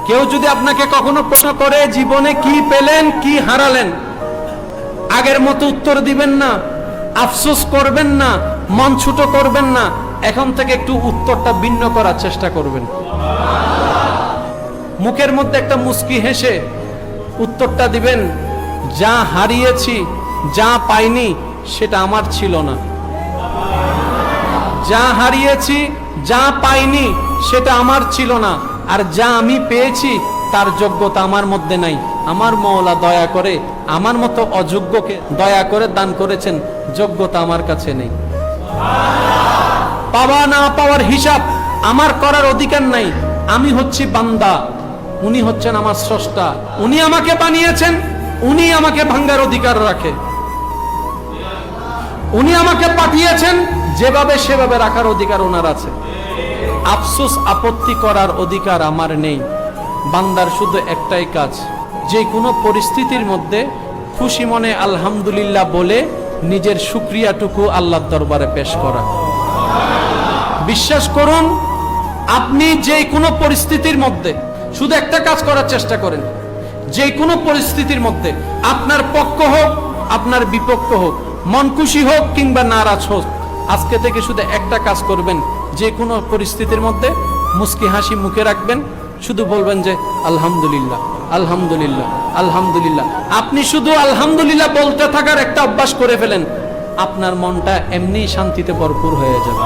কেউ যদি আপনাকে কখনো প্রশ্ন করে জীবনে কি পেলেন কি হারালেন, আগের মতো উত্তর দিবেন না, আফসোস করবেন না, মন ছোট করবেন না। এখন থেকে একটু উত্তরটা ভিন্ন করার চেষ্টা করবেন। মুখের মধ্যে একটা মুস্কি হেসে উত্তরটা দিবেন, যা হারিয়েছি, যা পাইনি সেটা আমার ছিল না। যা হারিয়েছি, যা পাইনি সেটা আমার ছিল না, আর যা আমি পেয়েছি তার যোগ্যতা আমার মধ্যে নাই। আমার মওলা দয়া করে আমার মতো অযোগ্যকে দয়া করে দান করেছেন, যোগ্যতা আমার কাছে নেই। পাওয়া না পাওয়ার হিসাব আমার করার অধিকার নাই। আমি হচ্ছি বান্দা, উনি হচ্ছেন আমার স্রষ্টা। উনি আমাকে বানিয়েছেন, উনি আমাকে ভাঙ্গার অধিকার রাখে। উনি আমাকে পাঠিয়েছেন, যেভাবে সেভাবে রাখার অধিকার ওনার আছে। আফসোস আপত্তি করার অধিকার আমার নেই। বান্দার শুধু একটাই কাজ, যে কোনো পরিস্থিতির মধ্যে খুশি মনে আলহামদুলিল্লাহ বলে নিজের শুকরিয়াটুকু আল্লাহর দরবারে পেশ করা। বিশ্বাস করুন, আপনি যে কোনো পরিস্থিতির মধ্যে শুধু একটা কাজ করার চেষ্টা করেন। যে কোনো পরিস্থিতির মধ্যে আপনার পক্ষ হোক, আপনার বিপক্ষ হোক, মন খুশি হোক কিংবা নারাজ হোক, আজকে থেকে শুধু একটা কাজ করবেন। যে কোনো পরিস্থিতির মধ্যে মুস্কি হাসি মুখে রাখবেন, শুধু বলবেন যে আলহামদুলিল্লাহ, আলহামদুলিল্লাহ, আলহামদুলিল্লাহ। আপনি শুধু আলহামদুলিল্লাহ বলতে থাকার একটা অভ্যাস করে ফেলেন, আপনার মনটা এমনি শান্তিতে ভরপুর হয়ে যাবে।